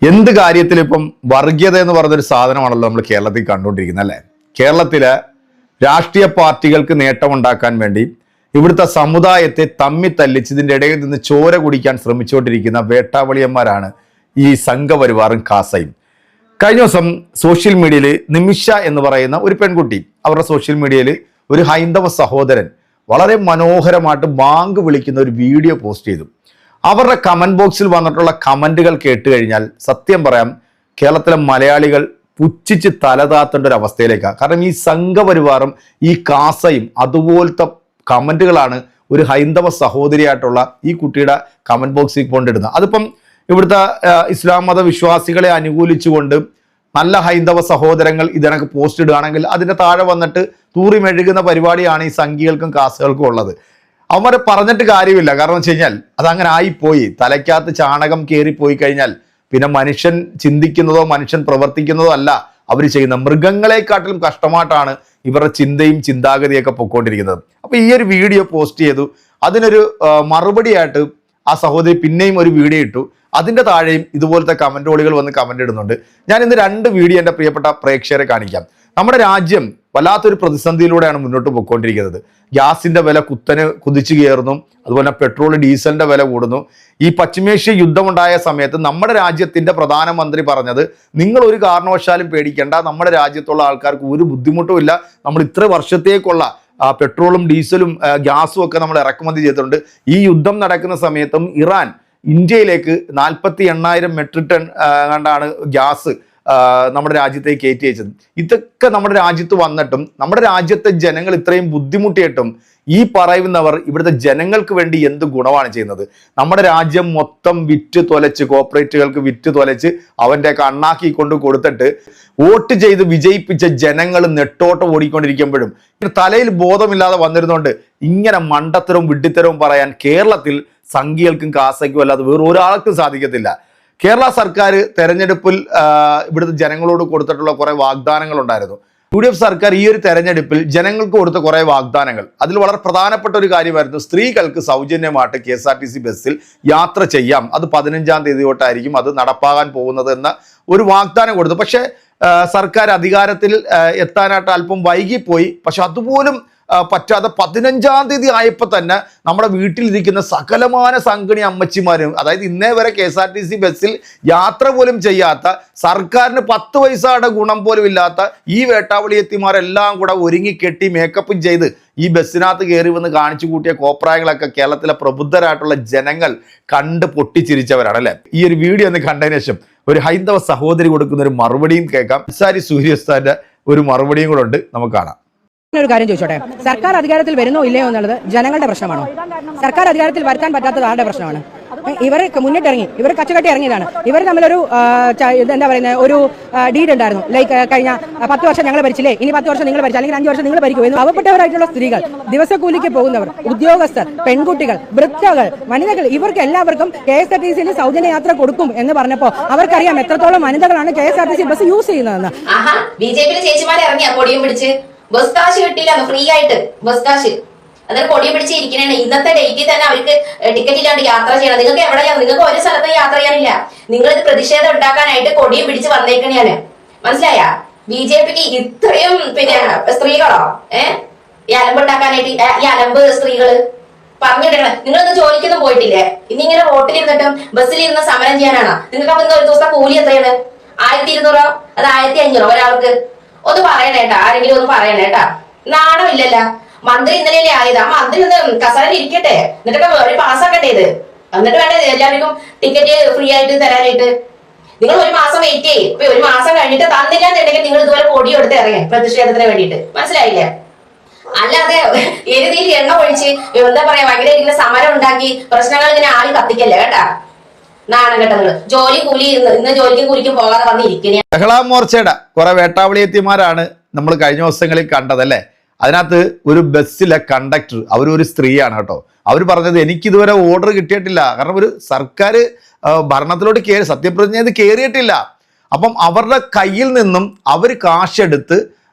എന്ത് കാര്യത്തിലും ഇപ്പം വർഗീയത എന്ന് പറയുന്നൊരു സാധനമാണല്ലോ നമ്മൾ കേരളത്തിൽ കണ്ടുകൊണ്ടിരിക്കുന്നത് അല്ലേ. കേരളത്തിലെ രാഷ്ട്രീയ പാർട്ടികൾക്ക് നേട്ടമുണ്ടാക്കാൻ വേണ്ടി ഇവിടുത്തെ സമുദായത്തെ തമ്മി തല്ലിച്ച് ഇതിൻ്റെ ഇടയിൽ നിന്ന് ചോര കുടിക്കാൻ ശ്രമിച്ചുകൊണ്ടിരിക്കുന്ന വേട്ടാവളിയന്മാരാണ് ഈ സംഘപരിവാറും കാസയും. കഴിഞ്ഞ ദിവസം സോഷ്യൽ മീഡിയയിൽ നിമിഷ എന്ന് പറയുന്ന ഒരു പെൺകുട്ടി അവരുടെ സോഷ്യൽ മീഡിയയിൽ ഒരു ഹൈന്ദവ സഹോദരൻ വളരെ മനോഹരമായിട്ട് ബാങ്ക് വിളിക്കുന്ന ഒരു വീഡിയോ പോസ്റ്റ് ചെയ്തു. അവരുടെ കമന്റ് ബോക്സിൽ വന്നിട്ടുള്ള കമന്റുകൾ കേട്ട് കഴിഞ്ഞാൽ സത്യം പറയാം കേരളത്തിലെ മലയാളികൾ പുച്ഛിച്ച് തലതാത്തേണ്ട ഒരു അവസ്ഥയിലേക്കാണ്. കാരണം ഈ സംഘപരിവാറും ഈ കാസയും അതുപോലത്തെ കമന്റുകളാണ് ഒരു ഹൈന്ദവ സഹോദരിയായിട്ടുള്ള ഈ കുട്ടിയുടെ കമന്റ് ബോക്സിൽ കൊണ്ടിടുന്നത്. അതിപ്പം ഇവിടുത്തെ ഇസ്ലാം മത വിശ്വാസികളെ അനുകൂലിച്ചുകൊണ്ട് നല്ല ഹൈന്ദവ സഹോദരങ്ങൾ ഇതിനൊക്കെ പോസ്റ്റ് ഇടുകയാണെങ്കിൽ അതിൻ്റെ താഴെ വന്നിട്ട് തൂറി മെഴുകുന്ന പരിപാടിയാണ് ഈ സംഘികൾക്കും കാസുകൾക്കും ഉള്ളത്. അവരെ പറഞ്ഞിട്ട് കാര്യമില്ല. കാരണം വെച്ച് കഴിഞ്ഞാൽ അതങ്ങനെ ആയിപ്പോയി. തലയ്ക്കകത്ത് ചാണകം കയറിപ്പോയി കഴിഞ്ഞാൽ പിന്നെ മനുഷ്യൻ ചിന്തിക്കുന്നതോ മനുഷ്യൻ പ്രവർത്തിക്കുന്നതോ അല്ല അവർ ചെയ്യുന്ന. മൃഗങ്ങളെക്കാട്ടിലും കഷ്ടമായിട്ടാണ് ഇവരുടെ ചിന്തയും ചിന്താഗതിയൊക്കെ പൊയ്ക്കൊണ്ടിരിക്കുന്നത്. അപ്പോൾ ഈ ഒരു വീഡിയോ പോസ്റ്റ് ചെയ്തു. അതിനൊരു മറുപടിയായിട്ട് ആ സഹോദരി പിന്നെയും ഒരു വീഡിയോ ഇട്ടു. അതിൻ്റെ താഴെയും ഇതുപോലത്തെ കമൻറ്റോളികൾ വന്ന് കമൻ്റ് ഇടുന്നുണ്ട്. ഞാൻ ഇന്ന് രണ്ട് വീഡിയോ എൻ്റെ പ്രിയപ്പെട്ട പ്രേക്ഷകരെ കാണിക്കാം. നമ്മുടെ രാജ്യം വല്ലാത്തൊരു പ്രതിസന്ധിയിലൂടെയാണ് മുന്നോട്ട് പോയിക്കൊണ്ടിരിക്കുന്നത്. ഗ്യാസിൻ്റെ വില കുത്തനെ കുതിച്ചു കയറുന്നു. അതുപോലെ പെട്രോൾ ഡീസലിൻ്റെ വില കൂടുന്നു. ഈ പശ്ചിമേഷ്യ യുദ്ധമുണ്ടായ സമയത്ത് നമ്മുടെ രാജ്യത്തിൻ്റെ പ്രധാനമന്ത്രി പറഞ്ഞത് നിങ്ങൾ ഒരു കാരണവശാലും പേടിക്കേണ്ട, നമ്മുടെ രാജ്യത്തുള്ള ആൾക്കാർക്ക് ഒരു ബുദ്ധിമുട്ടും ഇല്ല, നമ്മൾ ഇത്ര വർഷത്തേക്കുള്ള പെട്രോളും ഡീസലും ഗ്യാസും ഒക്കെ നമ്മൾ ഇറക്കുമതി ചെയ്തിട്ടുണ്ട്. ഈ യുദ്ധം നടക്കുന്ന സമയത്തും ഇറാൻ ഇന്ത്യയിലേക്ക് 48,000 മെട്രിക് ടൺ കണ്ടാണ് ഗ്യാസ് നമ്മുടെ രാജ്യത്തേക്ക് കയറ്റി അയച്ചത്. ഇതൊക്കെ നമ്മുടെ രാജ്യത്ത് വന്നിട്ടും നമ്മുടെ രാജ്യത്തെ ജനങ്ങൾ ഇത്രയും ബുദ്ധിമുട്ടിയിട്ടും ഈ പറയുന്നവർ ഇവിടുത്തെ ജനങ്ങൾക്ക് വേണ്ടി എന്ത് ഗുണമാണ് ചെയ്യുന്നത്? നമ്മുടെ രാജ്യം മൊത്തം വിറ്റ് തൊലച്ച് കോർപ്പറേറ്റുകൾക്ക് വിറ്റ് തൊലച്ച് അവൻ്റെ കണ്ണാക്കി കൊണ്ട് കൊടുത്തിട്ട് വോട്ട് ചെയ്ത് വിജയിപ്പിച്ച ജനങ്ങൾ നെട്ടോട്ടം ഓടിക്കൊണ്ടിരിക്കുമ്പോഴും തലയിൽ ബോധമില്ലാതെ വന്നിരുന്നുകൊണ്ട് ഇങ്ങനെ മണ്ടത്തരവും വിഡ്ഢിത്തരവും പറയാൻ കേരളത്തിൽ സംഘികൾക്കും കാസയ്ക്കും അല്ലാതെ വേറെ ഒരാൾക്കും സാധിക്കത്തില്ല. കേരള സർക്കാർ തെരഞ്ഞെടുപ്പിൽ ഇവിടുത്തെ ജനങ്ങളോട് കൊടുത്തിട്ടുള്ള കുറെ വാഗ്ദാനങ്ങൾ ഉണ്ടായിരുന്നു. UDF സർക്കാർ ഈ ഒരു തെരഞ്ഞെടുപ്പിൽ ജനങ്ങൾക്ക് കൊടുത്ത കുറെ വാഗ്ദാനങ്ങൾ, അതിൽ വളരെ പ്രധാനപ്പെട്ട ഒരു കാര്യമായിരുന്നു സ്ത്രീകൾക്ക് സൗജന്യമായിട്ട് KSRTC ബസ്സിൽ യാത്ര ചെയ്യാം. അത് 15-ാം തീയതി തൊട്ടായിരിക്കും അത് നടപ്പാകാൻ പോകുന്നത് എന്ന ഒരു വാഗ്ദാനം കൊടുത്തു. പക്ഷേ സർക്കാർ അധികാരത്തിൽ എത്താനായിട്ട് അല്പം വൈകിപ്പോയി. പക്ഷെ അതുപോലും പറ്റാതെ 15-ാം തീയതി ആയപ്പോൾ തന്നെ നമ്മുടെ വീട്ടിലിരിക്കുന്ന സകലമാന സംഘടന അമ്മച്ചിമാരും, അതായത് ഇന്നേ വരെ KSRTC ബസ്സിൽ യാത്ര പോലും ചെയ്യാത്ത, സർക്കാരിന് 10 പൈസയുടെ ഗുണം പോലും ഇല്ലാത്ത ഈ വേട്ടാവളിയെത്തിമാരെല്ലാം കൂടെ ഒരുങ്ങിക്കെട്ടി മേക്കപ്പും ചെയ്ത് ഈ ബസ്സിനകത്ത് കയറി വന്ന് കാണിച്ചു കൂട്ടിയ കോപ്രായങ്ങളൊക്കെ കേരളത്തിലെ പ്രബുദ്ധരായിട്ടുള്ള ജനങ്ങൾ കണ്ട് പൊട്ടിച്ചിരിച്ചവരാണ് അല്ലേ. ഈ ഒരു വീഡിയോ ഒന്ന് കണ്ടതിന് ശേഷം ഒരു ഹൈന്ദവ സഹോദരി കൊടുക്കുന്ന ഒരു മറുപടിയും കേൾക്കാം. സാരി സൂര്യസ്ഥാന്റെ ഒരു മറുപടിയും കൂടെ ഉണ്ട്, നമുക്ക് കാണാം. ഒരു കാര്യം ചോദിച്ചോട്ടെ, സർക്കാർ അധികാരത്തിൽ വരുന്നോ ഇല്ലയോ എന്നുള്ളത് ജനങ്ങളുടെ പ്രശ്നമാണോ? സർക്കാർ അധികാരത്തിൽ വരുത്താൻ പറ്റാത്തത് ആരുടെ പ്രശ്നമാണ്? ഇവർ മുന്നിട്ടിറങ്ങി, ഇവർ കച്ചകെട്ടി ഇറങ്ങിയതാണ്. ഇവർ തമ്മിലൊരു എന്താ പറയുന്നത്, ഒരു ഡീഡ് ഉണ്ടായിരുന്നു. ലൈക്ക് കഴിഞ്ഞ 10 വർഷം ഞങ്ങൾ ഭരിച്ചില്ലേ, ഇനി 10 വർഷം നിങ്ങൾ ഭരിച്ചു, അല്ലെങ്കിൽ 5 വർഷം നിങ്ങൾ ഭരിക്കൂ എന്ന്. പാവപ്പെട്ടവരായിട്ടുള്ള സ്ത്രീകൾ, ദിവസക്കൂലിക്ക് പോകുന്നവർ, ഉദ്യോഗസ്ഥർ, പെൺകുട്ടികൾ, വൃദ്ധകൾ, വനിതകൾ, ഇവർക്ക് എല്ലാവർക്കും KSRTC സൗജന്യ യാത്ര കൊടുക്കും എന്ന് പറഞ്ഞപ്പോൾ അവർക്കറിയാം എത്രത്തോളം വനിതകളാണ് KSRTC ബസ് യൂസ് ചെയ്യുന്നതെന്ന്. BJP ചേച്ചിമാരെ ഇറങ്ങിയ പൊടിയും പിടിച്ച് ബസ് കാശ് കിട്ടിയില്ല, ഫ്രീ ആയിട്ട് ബസ് കാശ്. അന്നേരം പൊടിയും പിടിച്ചിരിക്കണേ. ഇന്നത്തെ ഡേറ്റിൽ തന്നെ അവർക്ക് ടിക്കറ്റ് ഇല്ലാണ്ട് യാത്ര ചെയ്യണം. നിങ്ങൾക്ക് എവിടെയാ? നിങ്ങൾക്ക് ഒരു സ്ഥലത്തും യാത്ര ചെയ്യാനില്ല. നിങ്ങളിത് പ്രതിഷേധം ഉണ്ടാക്കാനായിട്ട് കൊടിയും പിടിച്ച് വന്നേക്കണെയാണ്. മനസ്സിലായ? BJPക്ക് ഇത്രയും പിന്നെ സ്ത്രീകളോ ഈ അലമ്പുണ്ടാക്കാനായിട്ട്, ഈ അലമ്പ് സ്ത്രീകള് പറഞ്ഞിട്ടേ. നിങ്ങളൊന്ന് ജോലിക്കൊന്നും പോയിട്ടില്ലേ? ഇനി ഇങ്ങനെ റോട്ടിലിരുന്നിട്ടും ബസ്സിലിരുന്ന് സമരം ചെയ്യാനാണോ? നിങ്ങൾക്ക് അപ്പൊ ഒരു ദിവസത്തെ കൂലി എത്രയാണ്? 1200 അത് 1500 ഒരാൾക്ക്? ഒന്ന് പറയണേട്ടാ, ആരെങ്കിലും ഒന്ന് പറയണേട്ടാ. നാണമില്ലല്ല. മന്ത്രി ഇന്നലെ ആയത്. ആ മന്ത്രി ഒന്ന് കസേരയിൽ ഇരിക്കട്ടെ, എന്നിട്ടൊക്കെ ഒരു പാസ്സാക്കട്ടെ ഇത്. എന്നിട്ട് വേണ്ടേ എല്ലാവർക്കും ടിക്കറ്റ് ഫ്രീ ആയിട്ട് തരാനായിട്ട്. നിങ്ങൾ ഒരു മാസം വെയിറ്റ് ചെയ്യും. ഇപ്പൊ ഒരു മാസം കഴിഞ്ഞിട്ട് തന്നില്ലാന്നുണ്ടെങ്കിൽ നിങ്ങൾ ഇതുപോലെ പൊടി എടുത്ത് ഇറങ്ങി പ്രതിഷേധത്തിന് വേണ്ടിയിട്ട്. മനസ്സിലായില്ലേ? അല്ലാതെ എരുതിയിൽ എണ്ണ ഒഴിച്ച് എന്താ പറയാ ഭയങ്കര ഇങ്ങനെ സമരം ഉണ്ടാക്കി പ്രശ്നങ്ങൾ ഇങ്ങനെ ആളി കത്തിക്കല്ലേ കേട്ടാ. നാണം കെട്ടത്. ജോലി കൂലി ഇന്ന് ജോലിക്കും കൂലിക്കും പോകാതെ വന്നിരിക്കണേ. ബഹളാ മോർച്ചയുടെ കുറെ വേട്ടാവളിയെത്തിമാരാണ് നമ്മൾ കഴിഞ്ഞ ദിവസങ്ങളിൽ കണ്ടതല്ലേ. അതിനകത്ത് ഒരു ബസ്സിലെ കണ്ടക്ടർ, അവരൊരു സ്ത്രീയാണ് കേട്ടോ. അവർ പറഞ്ഞത് എനിക്കിതുവരെ ഓർഡർ കിട്ടിയിട്ടില്ല. കാരണം ഒരു സർക്കാർ ഭരണത്തിലോട്ട് സത്യപ്രതിജ്ഞ ചെയ്ത് കയറിയിട്ടില്ല. അപ്പം അവരുടെ കയ്യിൽ നിന്നും അവർ കാശെടുത്ത്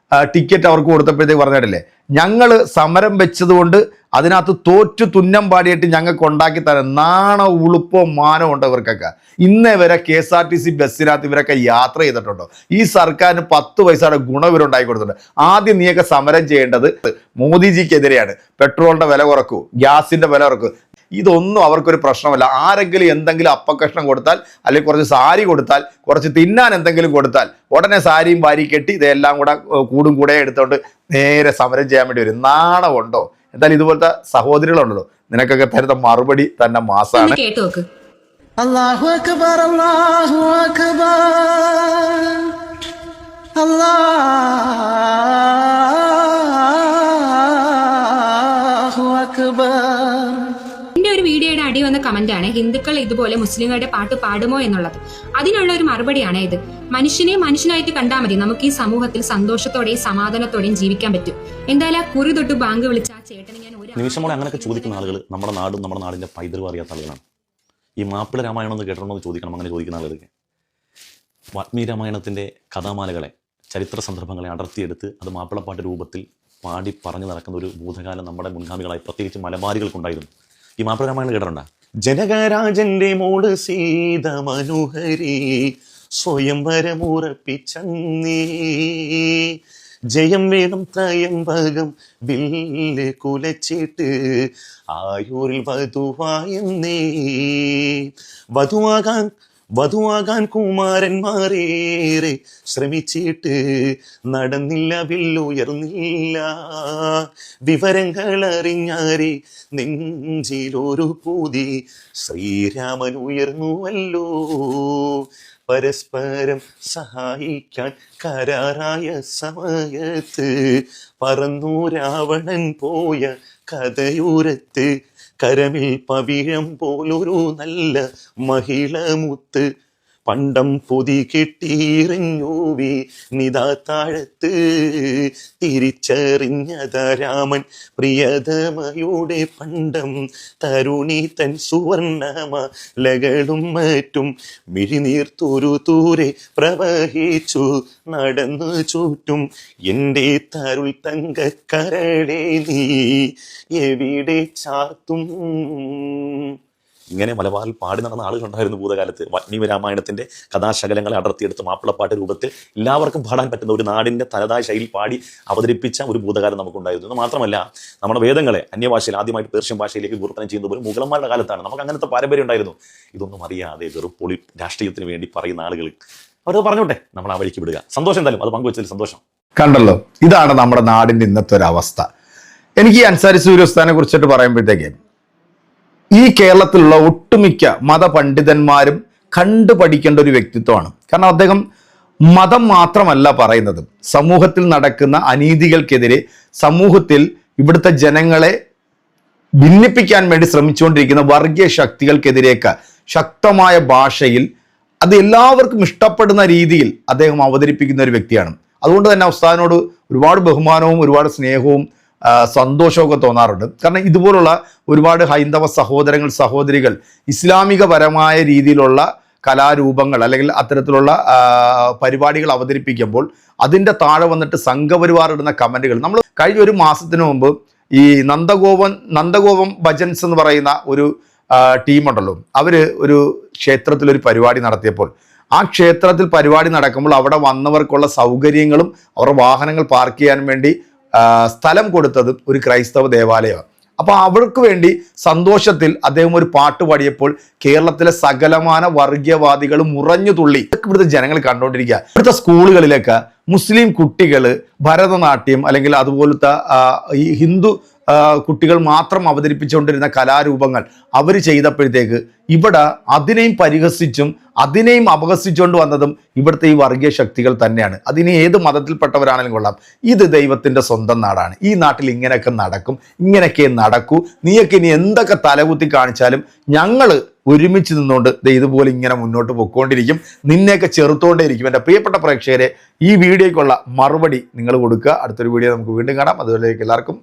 ടിക്കറ്റ് അവർക്ക് കൊടുത്തപ്പോഴത്തേക്ക് പറഞ്ഞിട്ടില്ലേ, ഞങ്ങൾ സമരം വെച്ചതുകൊണ്ട് അതിനകത്ത് തോറ്റു തുന്നം പാടിയിട്ട് ഞങ്ങൾക്ക് ഉണ്ടാക്കി തരാൻ നാണോ ഉളുപ്പോ മാനോ ഉണ്ട് ഇവർക്കൊക്കെ. ഇന്നേ വരെ KSRTC ബസ്സിനകത്ത് ഇവരൊക്കെ യാത്ര ചെയ്തിട്ടുണ്ടോ? ഈ സർക്കാരിന് 10 പൈസയുടെ ഗുണം ഇവരുണ്ടാക്കി കൊടുത്തിട്ടുണ്ട്. ആദ്യം നീയൊക്കെ സമരം ചെയ്യേണ്ടത് മോദിജിക്കെതിരെയാണ്. പെട്രോളിന്റെ വില കുറക്കൂ, ഗ്യാസിന്റെ വില കുറക്കൂ. ഇതൊന്നും അവർക്കൊരു പ്രശ്നമല്ല. ആരെങ്കിലും എന്തെങ്കിലും അപ്പക്കഷ്ണം കൊടുത്താൽ, അല്ലെങ്കിൽ കുറച്ച് സാരി കൊടുത്താൽ, കുറച്ച് തിന്നാൻ എന്തെങ്കിലും കൊടുത്താൽ ഉടനെ സാരിയും വാരി കെട്ടി ഇതെല്ലാം കൂടെ കൂടും കൂടെ എടുത്തോണ്ട് നേരെ സമരം ചെയ്യാൻ വേണ്ടി വരും. നാണമുണ്ടോ? എന്തായാലും ഇതുപോലത്തെ സഹോദരികളുണ്ടല്ലോ, നിനക്കൊക്കെ തരുന്ന മറുപടി തന്നെ മാസാണ്. അല്ലാഹു അക്ബർ അല്ലാഹു അക്ബർ അല്ലാഹു അക്ബർ. ഒരു വീഡിയോയുടെ അടി വന്ന കമന്റാണ് ഹിന്ദുക്കൾ ഇതുപോലെ മുസ്ലിങ്ങളുടെ പാട്ട് പാടുമോ എന്നുള്ളത്. അതിനുള്ള ഒരു മറുപടിയാണ് ഇത്. മനുഷ്യനെ മനുഷ്യനായിട്ട് കണ്ടാൽ മതി, നമുക്ക് ഈ സമൂഹത്തിൽ സന്തോഷത്തോടെയും സമാധാനത്തോടെയും ജീവിക്കാൻ പറ്റും. എന്തായാലും ആ കുറി തൊട്ട് ബാങ്ക് വിളിച്ച ആ ചേട്ടന് ഞാൻ ഒരു നിമിഷമോടെ അങ്ങനെയൊക്കെ ചോദിക്കുന്ന ആളുകൾ നമ്മുടെ നാടും നമ്മുടെ നാടിന്റെ പൈതൃകം അറിയാത്ത ആളുകളാണ്. ഈ മാപ്പിള രാമായണം എന്ന് കേട്ടിട്ടുണ്ടോ എന്ന് ചോദിക്കണം. അങ്ങനെ ചോദിക്കുന്ന ആളുകൾക്ക് വാൽമീകി രാമായണത്തിന്റെ കഥാമാലകളെ, ചരിത്ര സന്ദർഭങ്ങളെ അടർത്തിയെടുത്ത് അത് മാപ്പിളപ്പാട്ട് രൂപത്തിൽ പാടി പറഞ്ഞു നടക്കുന്ന ഒരു ഭൂതകാലം നമ്മുടെ മുൻഗാമികളായി പ്രത്യേകിച്ച് മലബാരികൾക്കുണ്ടായിരുന്നു. ഈ മാപ്പിള രാമായണം കേട്ടിട്ടുണ്ടോ? ജനകരാജന്റെ മോള് സീത മനോഹരി സ്വയംവരമുറപ്പിച്ചന്നേ, ജയം വേണം ത്രയംബകം വില്ല് കുലച്ചിട്ട് ആയൂരിൽ വധുവായെന്നേ. വധുവാകാൻ കുമാരന്മാരേറെ ശ്രമിച്ചിട്ട് നടന്നില്ല, വില്ലുയർന്നില്ല. വിവരങ്ങൾ അറിഞ്ഞാരെ നെഞ്ചിലൊരു പൂതി ശ്രീരാമൻ ഉയർന്നുവല്ലോ. പരസ്പരം സഹായിക്കാൻ കരാറായ സമയത്ത് പറന്നു രാവണൻ പോയ കഥയൂരത്ത്. കരമിൽ പവിഴം പോലൊരു നല്ല മഹിളമുത്ത് പണ്ടം പൊതി കെട്ടിയിറങ്ങൂവി നിതാ താഴത്ത്. തിരിച്ചറിഞ്ഞത രാമൻ പ്രിയതമയുടെ പണ്ടം തരുണി തൻ സുവർണമലകളും മറ്റും മിഴിനീർത്തൊരു തൂരെ പ്രവഹിച്ചു നടന്നു ചുറ്റും. എൻ്റെ തരുൾ തങ്കക്കരളെ നീ എവിടെ ചാർത്തും. ഇങ്ങനെ മലബാറിൽ പാടി നടന്ന ആളുകളുണ്ടായിരുന്നു ഭൂതകാലത്ത്. വാൽമീകി രാമായണത്തിന്റെ കഥാശകലങ്ങളെ അടർത്തിയെടുത്ത് മാപ്പിളപ്പാട്ട് രൂപത്തിൽ എല്ലാവർക്കും പാടാൻ പറ്റുന്ന ഒരു നാടിന്റെ തനതായ ശൈലി പാടി അവതരിപ്പിച്ച ഒരു ഭൂതകാലം നമുക്കുണ്ടായിരുന്നു. എന്ന് മാത്രമല്ല, നമ്മുടെ വേദങ്ങളെ അന്യഭാഷയിൽ ആദ്യമായിട്ട് പേർഷ്യൻ ഭാഷയിലേക്ക് വിവർത്തനം ചെയ്യുന്നത് പോലും മുഗളന്മാരുടെ കാലത്താണ്. നമുക്ക് അങ്ങനത്തെ പാരമ്പര്യം ഉണ്ടായിരുന്നു. ഇതൊന്നും അറിയാതെ വെറും രാഷ്ട്രീയത്തിന് വേണ്ടി പറയുന്ന ആളുകൾ അവരത് പറഞ്ഞോട്ടെ, നമ്മൾ ആ വഴിക്ക് വിടുക. സന്തോഷം, എന്തായാലും അത് പങ്കുവച്ചതിൽ സന്തോഷം. കണ്ടല്ലോ, ഇതാണ് നമ്മുടെ നാടിന്റെ ഇന്നത്തെ ഒരു അവസ്ഥ. എനിക്ക് ഈ അൻസാരി സൂര്യോസ്ഥാനെ കുറിച്ചിട്ട് പറയുമ്പോഴത്തേക്ക് ഈ കേരളത്തിലുള്ള ഒട്ടുമിക്ക മതപണ്ഡിതന്മാരും കണ്ടു പഠിക്കേണ്ട ഒരു വ്യക്തിത്വമാണ്. കാരണം അദ്ദേഹം മതം മാത്രമല്ല പറയുന്നത്, സമൂഹത്തിൽ നടക്കുന്ന അനീതികൾക്കെതിരെ, സമൂഹത്തിൽ ഇവിടുത്തെ ജനങ്ങളെ ഭിന്നിപ്പിക്കാൻ വേണ്ടി ശ്രമിച്ചുകൊണ്ടിരിക്കുന്ന വർഗീയ ശക്തികൾക്കെതിരെയൊക്കെ ശക്തമായ ഭാഷയിൽ അത് എല്ലാവർക്കും ഇഷ്ടപ്പെടുന്ന രീതിയിൽ അദ്ദേഹം അവതരിപ്പിക്കുന്ന ഒരു വ്യക്തിയാണ്. അതുകൊണ്ട് തന്നെ ഉസ്താദിനോട് ഒരുപാട് ബഹുമാനവും ഒരുപാട് സ്നേഹവും സന്തോഷമൊക്കെ തോന്നാറുണ്ട്. കാരണം ഇതുപോലുള്ള ഒരുപാട് ഹൈന്ദവ സഹോദരങ്ങൾ സഹോദരികൾ ഇസ്ലാമികപരമായ രീതിയിലുള്ള കലാരൂപങ്ങൾ അല്ലെങ്കിൽ അത്തരത്തിലുള്ള പരിപാടികൾ അവതരിപ്പിക്കുമ്പോൾ അതിൻ്റെ താഴെ വന്നിട്ട് സംഘപരിവാർ ഇടുന്ന കമൻറ്റുകൾ, നമ്മൾ കഴിഞ്ഞ ഒരു മാസത്തിന് മുമ്പ് ഈ നന്ദഗോപം ഭജൻസ് എന്ന് പറയുന്ന ഒരു ടീമുണ്ടല്ലോ, അവർ ഒരു ക്ഷേത്രത്തിലൊരു പരിപാടി നടത്തിയപ്പോൾ ആ ക്ഷേത്രത്തിൽ പരിപാടി നടക്കുമ്പോൾ അവിടെ വന്നവർക്കുള്ള സൗകര്യങ്ങളും അവരുടെ വാഹനങ്ങൾ പാർക്ക് ചെയ്യാൻ വേണ്ടി സ്ഥലം കൊടുത്തത് ഒരു ക്രൈസ്തവ ദേവാലയമാണ്. അപ്പോൾ അവർക്ക് വേണ്ടി സന്തോഷത്തിൽ അദ്ദേഹം ഒരു പാട്ട് പാടിയപ്പോൾ കേരളത്തിലെ സകലമാന വർഗീയവാദികളും മുറഞ്ഞു തുള്ളി. ഇവിടുത്തെ ജനങ്ങൾ കണ്ടുകൊണ്ടിരിക്കുക. ഇവിടുത്തെ സ്കൂളുകളിലൊക്കെ മുസ്ലിം കുട്ടികൾ ഭരതനാട്യം അല്ലെങ്കിൽ അതുപോലത്തെ ഈ ഹിന്ദു കുട്ടികൾ മാത്രം അവതരിപ്പിച്ചുകൊണ്ടിരുന്ന കലാരൂപങ്ങൾ അവർ ചെയ്തപ്പോഴത്തേക്ക് ഇവിടെ അതിനെയും പരിഹസിച്ചും അതിനെയും അപഹസിച്ചുകൊണ്ട് വന്നതും ഇവിടുത്തെ ഈ വർഗീയ ശക്തികൾ തന്നെയാണ്. അതിന് ഏത് മതത്തിൽപ്പെട്ടവരാണെങ്കിലും കൊള്ളാം, ഇത് ദൈവത്തിൻ്റെ സ്വന്തം നാടാണ്, ഈ നാട്ടിൽ ഇങ്ങനെയൊക്കെ നടക്കും, ഇങ്ങനെയൊക്കെ നടക്കൂ, നീയൊക്കെ ഇനി എന്തൊക്കെ തലകുത്തി കാണിച്ചാലും ഞങ്ങൾ ഒരുമിച്ച് നിന്നുകൊണ്ട് ഇതുപോലെ ഇങ്ങനെ മുന്നോട്ട് പൊയ്ക്കൊണ്ടിരിക്കും, നിന്നെയൊക്കെ ചെറുത്തോണ്ടേയിരിക്കും. എൻ്റെ പ്രിയപ്പെട്ട പ്രേക്ഷകരെ, ഈ വീഡിയോയ്ക്കുള്ള മറുപടി നിങ്ങൾ കൊടുക്കുക. അടുത്തൊരു വീഡിയോ നമുക്ക് വീണ്ടും കാണാം. അതുപോലെ എല്ലാവർക്കും